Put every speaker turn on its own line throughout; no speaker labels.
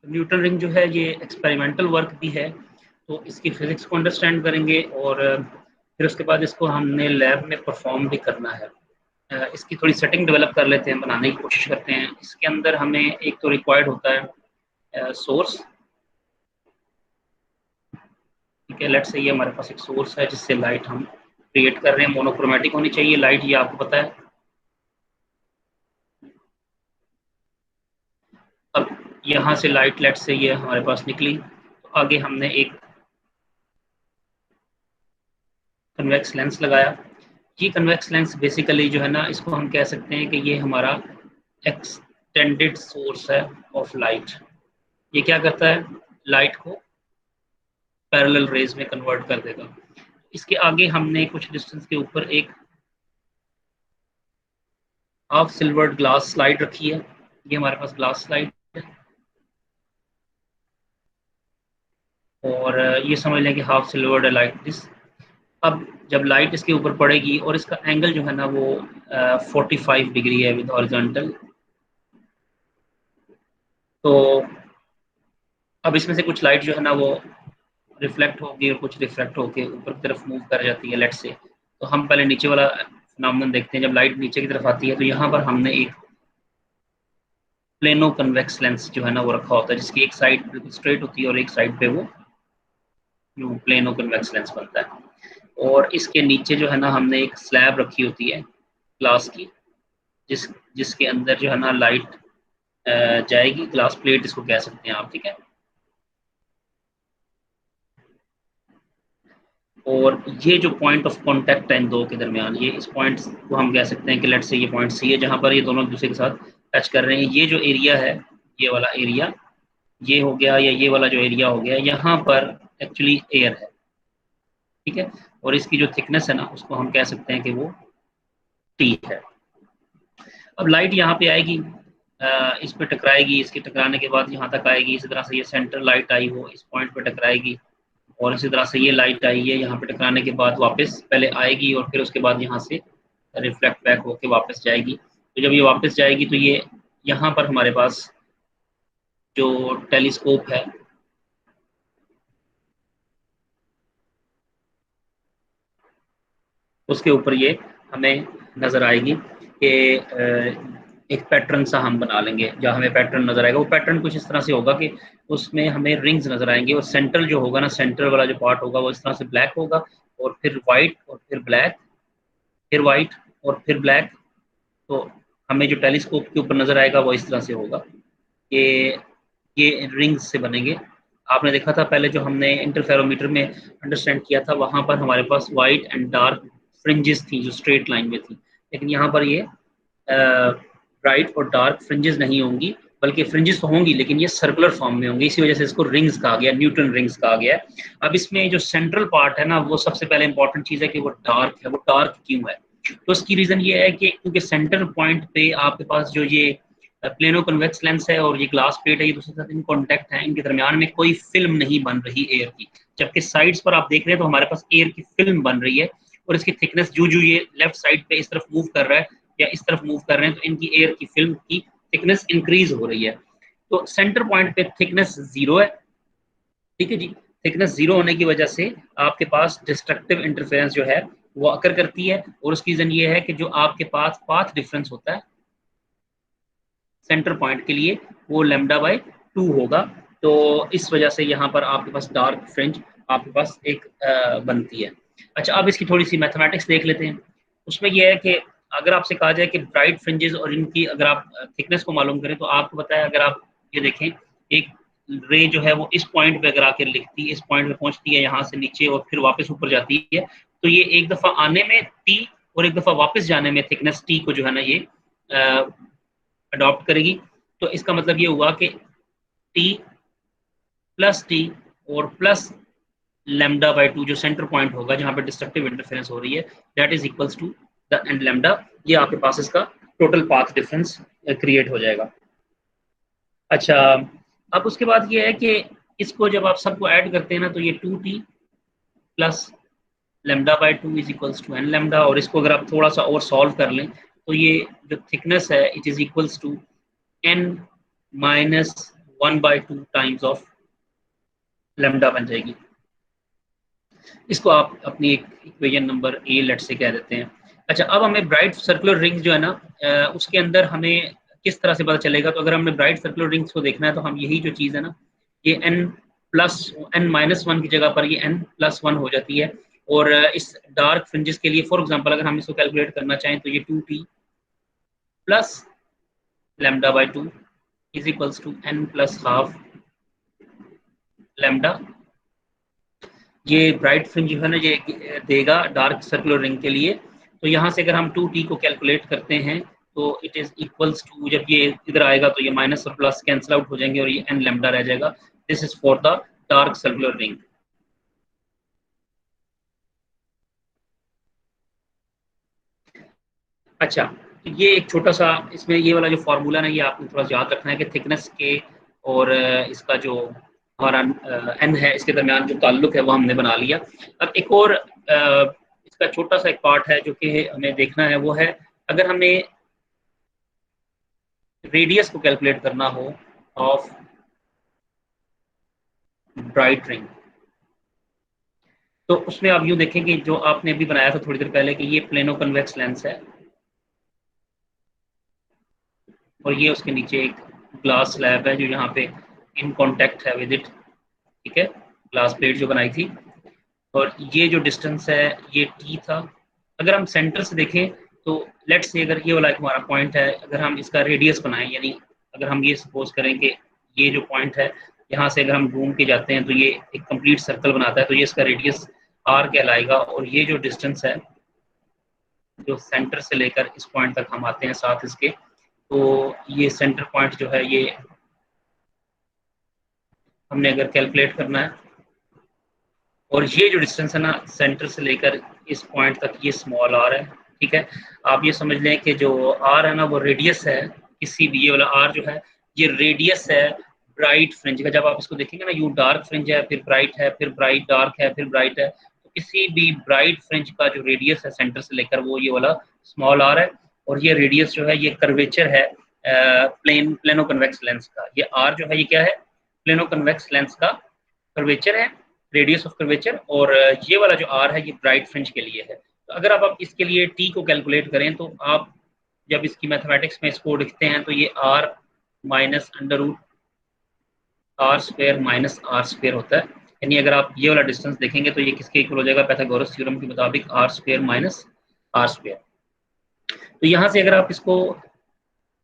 Newton ring जो है ये एक्सपेरिमेंटल वर्क भी है, तो इसकी फिजिक्स को अंडरस्टैंड करेंगे और फिर उसके बाद इसको हमने लैब में परफॉर्म भी करना है। इसकी थोड़ी सेटिंग डेवलप कर लेते हैं, बनाने की कोशिश करते हैं। इसके अंदर हमें एक तो रिक्वायर्ड होता है सोर्स। ठीक है, लेट्स से ये हमारे पास एक सोर्स है जिससे लाइट हम क्रिएट कर रहे हैं। मोनोक्रोमेटिक होनी चाहिए लाइट, ये आपको पता है। अब यहाँ से लाइट लेट्स से ये हमारे पास निकली, तो आगे हमने एक कन्वेक्स लेंस लगाया। ये कन्वेक्स लेंस बेसिकली जो है ना, इसको हम कह सकते हैं कि ये हमारा एक्सटेंडेड सोर्स है ऑफ लाइट। ये क्या करता है, लाइट को पैरेलल रेज में कन्वर्ट कर देगा। इसके आगे हमने कुछ डिस्टेंस के ऊपर एक हाफ सिल्वर्ड ग्लास स्लाइड रखी है। ये हमारे पास ग्लास स्लाइड है, और ये समझ लें कि हाफ सिल्वर्ड है लाइक दिस। अब जब लाइट इसके ऊपर पड़ेगी और इसका एंगल जो है ना वो 45 डिग्री है विद हॉरिजॉन्टल। तो अब इसमें से कुछ लाइट जो है ना वो रिफ्लेक्ट होगी और कुछ रिफ्लेक्ट होके ऊपर की तरफ मूव कर जाती है लेट्स से। तो हम पहले नीचे वाला फिनोमेनन देखते हैं। जब लाइट नीचे की तरफ आती है तो यहाँ पर हमने एक प्लेनो कन्वेक्स लेंस जो है ना वो रखा होता है, जिसकी एक साइड बिल्कुल स्ट्रेट होती है और एक साइड पे वो प्लेनो कन्वेक्स लेंस बनता है। और इसके नीचे जो है ना हमने एक स्लैब रखी होती है ग्लास की, जिसके अंदर जो है ना लाइट जाएगी। ग्लास प्लेट इसको कह सकते हैं आप, ठीक है। और ये जो पॉइंट ऑफ कांटेक्ट है इन दो के दरमियान, ये इस पॉइंट को हम कह सकते हैं कि लेट्स से ये पॉइंट सी है, जहां पर ये दोनों एक दूसरे के साथ टच कर रहे हैं। ये जो एरिया है, ये वाला एरिया, ये हो गया, या ये वाला जो एरिया हो गया, यहाँ पर एक्चुअली एयर है, ठीक है। और इसकी जो थिकनेस है ना उसको हम कह सकते हैं कि वो टी है। अब लाइट यहाँ पे आएगी, इस पे टकराएगी, इसके टकराने के बाद यहाँ तक आएगी। इसी तरह से ये सेंटर लाइट आई वो इस पॉइंट पे टकराएगी, और इसी तरह से ये लाइट आई है यहाँ पे टकराने के बाद वापस पहले आएगी और फिर उसके बाद यहाँ से रिफ्लेक्ट बैक होके वापस जाएगी। तो जब ये वापस जाएगी तो ये यहाँ पर हमारे पास जो टेलीस्कोप है, उसके ऊपर ये हमें नजर आएगी कि एक पैटर्न सा हम बना लेंगे। जहाँ हमें पैटर्न नजर आएगा वो पैटर्न कुछ इस तरह से होगा कि उसमें हमें रिंग्स नजर आएंगे, और सेंटर जो होगा ना, सेंटर वाला जो पार्ट होगा वो इस तरह से ब्लैक होगा, और फिर वाइट, और फिर ब्लैक, फिर वाइट, और फिर ब्लैक। तो हमें जो टेलीस्कोप के ऊपर नजर आएगा वो इस तरह से होगा कि ये रिंग्स से बनेंगे। आपने देखा था पहले जो हमने इंटरफेरोमीटर में अंडरस्टैंड किया था, वहां पर हमारे पास वाइट एंड डार्क फ्रिंजेस थी जो स्ट्रेट लाइन में थी, लेकिन यहाँ पर ये ब्राइट और डार्क फ्रिंजेस नहीं होंगी, बल्कि फ्रिंजेस तो होंगी लेकिन ये सर्कुलर फॉर्म में होंगी। इसी वजह से इसको रिंग्स कहा गया, न्यूटन रिंग्स कहा गया। अब इसमें जो सेंट्रल पार्ट है ना, वो सबसे पहले इंपॉर्टेंट चीज है कि वो डार्क है। वो डार्क क्यों है? तो इसकी रीजन ये है कि क्योंकि सेंटर पॉइंट पे आपके पास जो ये प्लेनो कन्वेक्स लेंस है और ये ग्लास प्लेट है, ये दूसरे साथ इन कॉन्टेक्ट है, इनके दरमियान में कोई फिल्म नहीं बन रही एयर की। जबकि साइड्स पर आप देख रहे हैं तो हमारे पास एयर की फिल्म बन रही है, और इसकी थिकनेस जो जो ये लेफ्ट साइड पे इस तरफ मूव कर रहा है या इस तरफ मूव कर रहे हैं, तो इनकी एयर की फिल्म की थिकनेस इंक्रीज हो रही है। तो सेंटर पॉइंट पे थिकनेस जीरो है, ठीक है जी। थिकनेस जीरो होने की वजह से आपके पास डिस्ट्रक्टिव इंटरफेरेंस जो है वो अकर करती है, और उसकी रीजन ये है कि जो आपके पास पाथ डिफरेंस होता है सेंटर पॉइंट के लिए, वो लेमडा बाई 2 होगा। तो इस वजह से यहाँ पर आपके पास डार्क फ्रिंज आपके पास एक बनती है। अच्छा, अब इसकी थोड़ी सी मैथमेटिक्स देख लेते हैं। उसमें यह है कि अगर आपसे कहा जाए कि ब्राइट फ्रिंजेस और इनकी अगर आप थिकनेस को मालूम करें, तो आपको पता है, अगर आप ये देखें, एक रे जो है वो इस पॉइंट पे अगर आकर लिखती है, इस पॉइंट पे पहुंचती है यहाँ से नीचे और फिर वापस ऊपर जाती है, तो ये एक दफा आने में टी और एक दफा वापस जाने में थिकनेस टी को जो है ना ये अडॉप्ट करेगी। तो इसका मतलब ये हुआ कि टी प्लस टी और प्लस लेमडा बाई 2 जो सेंटर पॉइंट होगा जहां पे डिस्ट्रक्टिव इंटरफेरेंस हो रही है, that is equals to the n lambda. ये आपके पास इसका टोटल पाथ डिफरेंस क्रिएट हो जाएगा। अच्छा, अब उसके बाद ये है कि इसको जब आप सबको ऐड करते हैं ना, तो ये 2t plus lambda by 2 is equals to n lambda. और इसको अगर आप थोड़ा सा और सॉल्व कर लें, तो ये जो थिकनेस है it is equals to n minus 1/2 times of lambda बन जाएगी। इसको आप अपनी एक इक्वेशन नंबर ए लेट से कह देते हैं। अच्छा, अब हमें ब्राइट सर्कुलर रिंग्स जो है ना, उसके अंदर हमें किस तरह से पता चलेगा? तो अगर हमें ब्राइट सर्कुलर रिंग्स को देखना है तो हम यही जो चीज़ है ना, ये n+n-1 की जगह पर ये n+1 हो जाती है। और इस डार्क फ्रिंजेस के लिए फॉर एग्जांपल अगर हम इसको कैलकुलेट करना चाहें तो ये 2t plus λ/2 is equals to n+12 lambda. ये ब्राइट फ्रिंज जो है ना ये देगा डार्क सर्कुलर रिंग के लिए। तो यहाँ से अगर हम 2t को कैलकुलेट करते हैं तो इट इज इक्वल्स टू, जब ये इधर आएगा तो ये माइनस और प्लस कैंसिल आउट हो जाएंगे और ये n लैम्डा रह जाएगा। This is for the dark circular ring. अच्छा, तो ये एक छोटा सा इसमें ये वाला जो फॉर्मूला ना, ये आपको थोड़ा याद रखना है कि थिकनेस के और इसका जो हमारा एन है इसके दरमियान जो ताल्लुक है वो हमने बना लिया। अब एक और इसका छोटा सा एक पार्ट है जो कि हमें देखना है, वो है अगर हमें रेडियस को कैलकुलेट करना हो ऑफ ब्राइट रिंग, तो उसमें आप यूँ देखें कि जो आपने अभी बनाया था थोड़ी देर पहले कि ये प्लेनो कन्वेक्स लेंस है और ये उसके नीचे एक ग्लास स्लैब है जो यहाँ पे इन कांटेक्ट है विद इट, ठीक है, ग्लास प्लेट जो बनाई थी। और ये जो डिस्टेंस है ये t था। अगर हम सेंटर से देखें तो लेट्स से अगर ये वाला एक हमारा पॉइंट है, अगर हम इसका रेडियस बनाएं, यानी अगर हम ये सपोज करें कि ये जो पॉइंट है यहाँ से अगर हम घूम के जाते हैं तो ये एक कंप्लीट सर्कल बनाता है, तो ये इसका रेडियस r कहलाएगा। और ये जो डिस्टेंस है जो सेंटर से लेकर इस पॉइंट तक हम आते हैं साथ इसके, तो ये सेंटर पॉइंट जो है ये हमने अगर कैलकुलेट करना है, और ये जो डिस्टेंस है ना सेंटर से लेकर इस पॉइंट तक ये स्मॉल आर है, ठीक है। आप ये समझ लें कि जो आर है ना वो रेडियस है किसी भी, ये वाला आर जो है ये रेडियस है ब्राइट फ्रिंज का। जब आप इसको देखेंगे ना, यू डार्क फ्रिंज है, फिर ब्राइट है, फिर ब्राइट डार्क है, फिर ब्राइट है, तो किसी भी ब्राइट फ्रिंज का जो रेडियस है सेंटर से लेकर वो ये वाला स्मॉल आर है। और ये रेडियस जो है ये कर्वेचर है प्लेनो कन्वेक्स लेंस का। ये आर जो है ये क्या है? प्लेनो कन्वेक्स लेंस का कर्वेचर है, रेडियस ऑफ कर्वेचर। और ये वाला जो आर है ये ब्राइट फ्रिंज के लिए है। तो अगर आप इसके लिए टी को कैलकुलेट करें तो आप जब इसकी मैथमेटिक्स में इसको लिखते हैं तो ये r minus under root r square minus r square होता है। यानी अगर आप ये वाला डिस्टेंस देखेंगे तो ये किसके इक्वल हो जाएगा? पाइथागोरस थ्योरम के मुताबिक r square minus r square. तो यहाँ से अगर आप इसको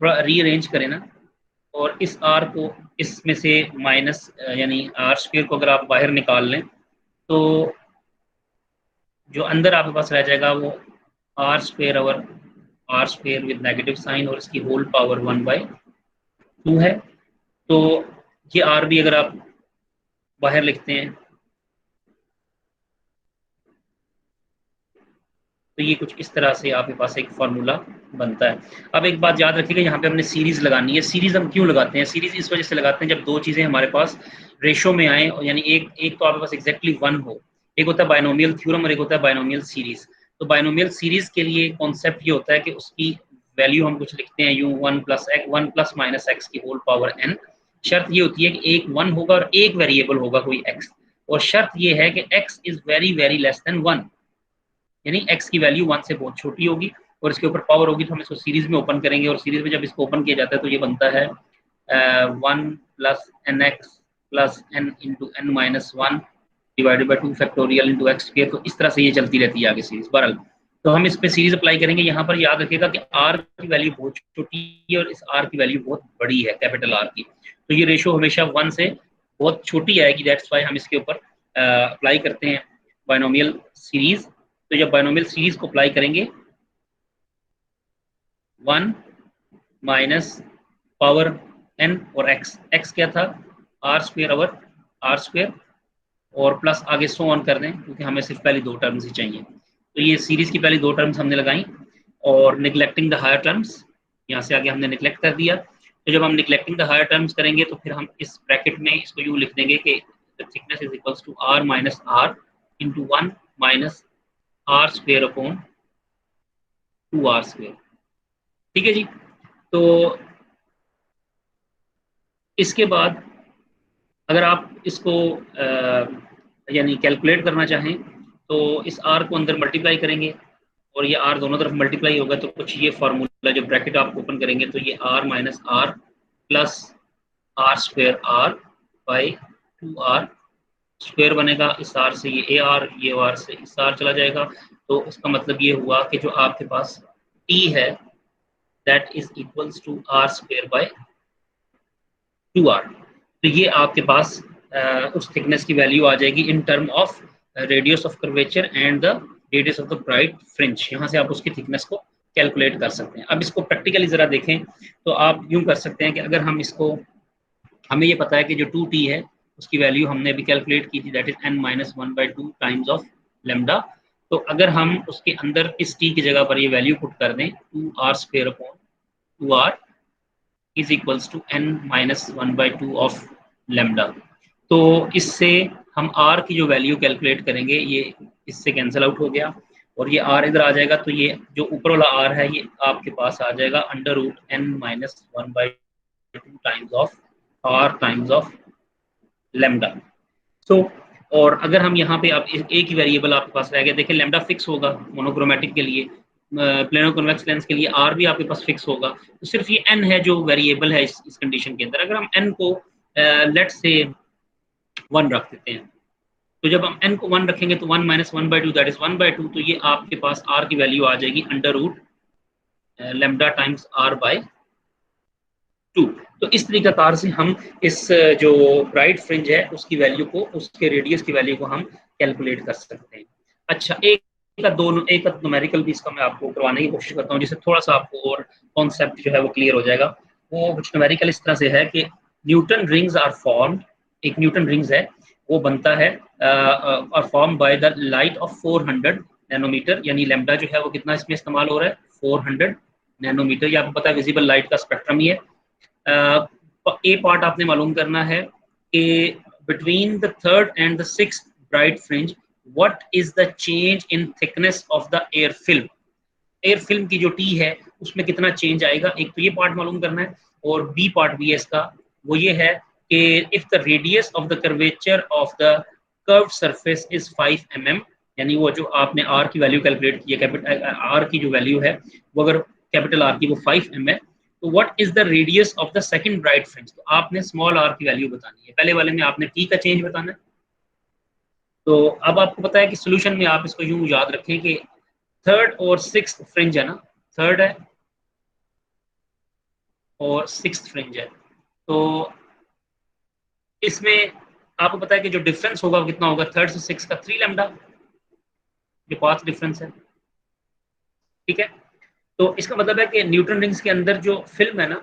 रीअरेंज करें ना और इस आर को इसमें से माइनस यानी आर स्क्वायर को अगर आप बाहर निकाल लें तो जो अंदर आपके पास रह जाएगा वो r square over r square with negative sign और इसकी होल पावर 1/2 है। तो ये आर भी अगर आप बाहर लिखते हैं तो ये कुछ इस तरह से आपके पास एक फार्मूला बनता है। अब एक बात याद रखिएगा, यहाँ पे हमने सीरीज लगानी है। सीरीज हम क्यों लगाते हैं? सीरीज इस वजह से लगाते हैं जब दो चीजें हमारे पास रेशो में आए, यानी एक एक तो आपके पास एग्जैक्टली 1 हो। एक होता है बायनोमियल थ्योरम और एक होता है बायनोमियल सीरीज। तो बायनोमियल सीरीज के लिए कॉन्सेप्ट ये होता है कि उसकी वैल्यू हम कुछ लिखते हैं यू 1 + x की होल पावर n। शर्त ये होती है कि एक 1 होगा और एक वेरिएबल होगा कोई x, और शर्त ये है कि x is very very less than 1, यानी x की वैल्यू 1 से बहुत छोटी होगी और इसके ऊपर पावर होगी। तो हम इसको सीरीज में ओपन करेंगे और सीरीज में जब इसको ओपन किया जाता है तो ये बनता है 1 + nx + n × n - 1 divided by 2 factorial into x square. तो इस तरह से ये चलती रहती है आगे सीरीज। बहरहाल तो हम इस पे सीरीज अप्लाई करेंगे। यहाँ पर याद रखिएगा कि आर की वैल्यू बहुत छोटी है और इस आर की वैल्यू बहुत बड़ी है, कैपिटल आर की। तो ये रेशो हमेशा 1 से बहुत छोटी आएगी, दैट्स वाई हम इसके ऊपर अप्लाई करते हैं बायनोमियल सीरीज। तो जब बायनोमियल सीरीज को अप्लाई करेंगे 1 माइनस पावर n और x क्या था? R square over r square, और प्लस आगे सो ऑन कर दें क्योंकि हमें सिर्फ पहली दो टर्म्स ही चाहिए। तो ये सीरीज की पहली दो टर्म्स हमने लगाई और निगलेक्टिंग द हायर टर्म्स यहाँ से आगे हमने निगलेक्ट कर दिया। तो जब हम निगलेक्टिंग द हायर टर्म्स करेंगे तो फिर हम इस ब्रैकेट में इसको यूँ लिख देंगे कि thickness is equals to r minus r into 1 minus r square upon 2r square. ठीक है जी। तो इसके बाद अगर आप इसको यानी कैलकुलेट करना चाहें तो इस आर को अंदर मल्टीप्लाई करेंगे और ये आर दोनों तरफ मल्टीप्लाई होगा, तो कुछ ये फार्मूला जो ब्रैकेट आप ओपन करेंगे तो ये r minus r plus r square r by 2r square बनेगा। इस आर से ये आर, ये आर से इस आर चला जाएगा। तो इसका मतलब ये हुआ कि जो आपके पास t है that is equals to r square by 2r। तो ये आपके पास उस थिकनेस की वैल्यू आ जाएगी in term of radius of curvature and the radius of the bright fringe. यहाँ से आप उसकी थिकनेस को कैलकुलेट कर सकते हैं। अब इसको प्रैक्टिकली जरा देखें तो आप यूं कर सकते हैं कि अगर हम इसको, हमें ये पता है कि जो 2t है उसकी वैल्यू हमने अभी कैलकुलेट की थी, that is n-1/2 times of lambda. तो अगर हम उसके अंदर इस t की जगह पर ये वैल्यू पुट कर दें 2r square upon 2r is equals to n-1/2 of lambda, तो इससे हम r की जो वैल्यू कैलकुलेट करेंगे ये इससे कैंसिल आउट हो गया और ये r इधर आ जाएगा। तो ये जो ऊपर वाला r है ये आपके पास आ जाएगा √n-1/2 times of r times of lambda. So और अगर हम यहाँ पे आप एक ही वेरिएबल आपके पास रह गया, देखिए लेमडा फिक्स होगा मोनोक्रोमेटिक के लिए, प्लेनो कन्वेक्स लेंस के लिए आर भी आपके पास फिक्स होगा। तो सिर्फ ये एन है जो वेरिएबल है इस कंडीशन के अंदर। अगर हम एन को लेट से 1 रख देते हैं, तो जब हम एन को 1 रखेंगे तो 1-1/2 दैट इज 1/2, तो ये आपके पास आर की वैल्यू आ जाएगी under root lambda times r by 2। तो इस तरीकाकार से हम इस जो ब्राइट फ्रिंज है उसकी वैल्यू को, उसके रेडियस की वैल्यू को हम कैलकुलेट कर सकते हैं। अच्छा, एक न्यूमेरिकल भी इसका मैं आपको करवाने की कोशिश करता हूँ जिससे थोड़ा सा आपको और कॉन्सेप्ट जो है वो क्लियर हो जाएगा। वो कुछ न्यूमेरिकल इस तरह से है कि न्यूटन रिंग्स आर फॉर्म्ड, एक न्यूटन रिंग्स है वो बनता है और form by the light of 400 nanometre, यानी लेमडा जो है वो कितना इसमें इस्तेमाल हो रहा है 400 नैनोमीटर। ये आपको पता है विजिबल लाइट का स्पेक्ट्रम ही है। ए पार्ट आपने मालूम करना है कि between the third and the sixth bright fringe what is the change in thickness of the air film. Air film की जो टी है उसमें कितना चेंज आएगा, एक तो ये पार्ट मालूम करना है। और बी पार्ट भी है इसका, वो ये है कि if the radius of the curvature of the curved surface is 5 mm, यानी वो जो आपने आर की वैल्यू कैलकुलेट की है, कैपिटल आर की जो वैल्यू है वो अगर कैपिटल आर की वो 5 mm है, तो what is the radius of the second bright fringe. तो आपने स्मॉल आर की वैल्यू बतानी है, पहले वाले में आपने टी का चेंज बताना है। तो अब आपको पता है कि सोल्यूशन में आप इसको यूं याद रखें कि थर्ड और सिक्स्थ फ्रिंज है ना, थर्ड है और सिक्स्थ फ्रिंज है, तो इसमें आपको पता है कि जो डिफरेंस होगा वो कितना होगा, थर्ड से सिक्स का 3 लैम्डा, जो पाथ डिफरेंस है। ठीक है, तो इसका मतलब है कि न्यूटन रिंग्स के अंदर जो फिल्म है ना,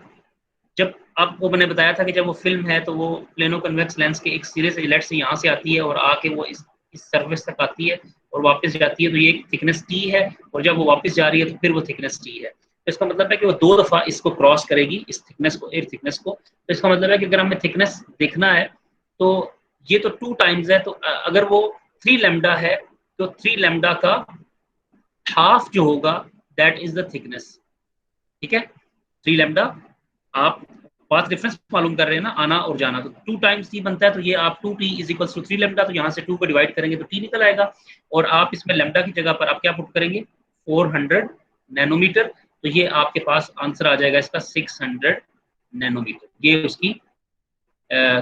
जब आपको मैंने बताया था कि जब वो फिल्म है तो वो प्लेनो कन्वेक्स लेंस के एक सिरे से लेट से यहाँ से आती है और आके वो इस सर्फेस तक आती है और वापस जाती है, तो ये एक थिकनेस टी है और जब वो वापस जा रही है तो फिर वो थिकनेस टी है। तो इसका मतलब है कि वो 2 दफा इसको क्रॉस करेगी, इस थिकनेस को, एयर थिकनेस को। तो इसका मतलब है कि अगर हमें थिकनेस देखना है तो ये तो 2 टाइम्स है, तो अगर वो 3 लैम्डा है तो 3 लैम्डा का हाफ जो होगा दैट इज द थिकनेस। ठीक है, 3 लैम्डा, आप पाथ डिफरेंस मालूम कर रहे हैं ना, आना और जाना, तो 2 टाइम्स टी बनता है, तो ये आप 2t is equal to 3 lambda, तो यहाँ से 2 को डिवाइड करेंगे तो t निकल आएगा और आप इसमें लैम्डा की जगह पर आप क्या पुट करेंगे 400 नैनोमीटर, तो ये आपके पास आंसर आ जाएगा इसका 600 नैनोमीटर, ये उसकी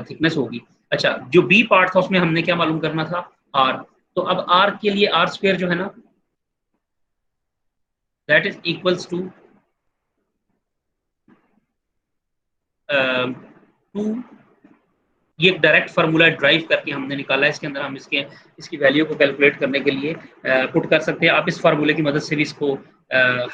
थिकनेस होगी। अच्छा, जो बी पार्ट था उसमें हमने क्या मालूम करना था आर, तो अब आर के लिए आर स्क्वायर जो है ना दैट इज इक्वल्स टू 2, ये एक डायरेक्ट फार्मूला ड्राइव करके हमने निकाला है, इसके अंदर हम इसकी वैल्यू को कैलकुलेट करने के लिए पुट कर सकते हैं। आप इस फार्मूले की मदद से भी इसको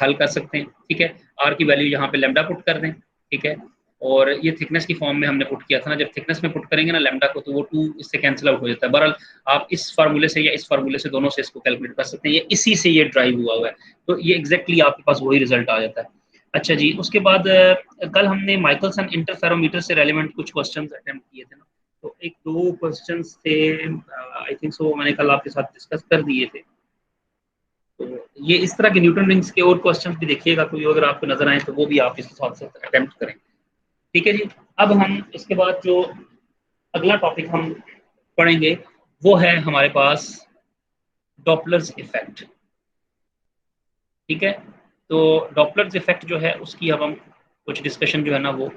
हल कर सकते हैं। ठीक है, आर की वैल्यू यहाँ पे लैम्डा पुट कर दें। ठीक है, और ये थिकनेस की फॉर्म में हमने पुट किया था ना, जब थिकनेस में पुट करेंगे ना लैम्डा को तो वो 2 इससे कैंसिल आउट हो जाता है। बहरहाल आप इस फार्मूले से या इस फार्मूले से, दोनों से इसको कैलकुलेट कर सकते हैं, ये इसी से ये ड्राइव हुआ है, तो ये एग्जैक्टली आपके पास वही रिजल्ट आ जाता है। अच्छा जी, उसके बाद कल हमने माइकलसन इंटरफेरोमीटर से रेलिवेंट कुछ क्वेश्चंस अटेम्प्ट किए थे ना, तो एक 2 क्वेश्चंस थे आई थिंक सो, मैंने कल आपके साथ डिस्कस कर दिए थे। तो ये इस तरह के न्यूटन रिंग्स के और क्वेश्चंस भी देखिएगा, कोई अगर आपको नजर आए तो वो भी आप इसके साथ साथ अटेम्प्ट करें। ठीक है जी, अब हम इसके बाद जो अगला टॉपिक हम पढ़ेंगे वो है हमारे पास डॉपलर्स इफेक्ट। ठीक है, तो डॉपलर्स इफेक्ट जो है उसकी अब हम कुछ डिस्कशन जो है ना वो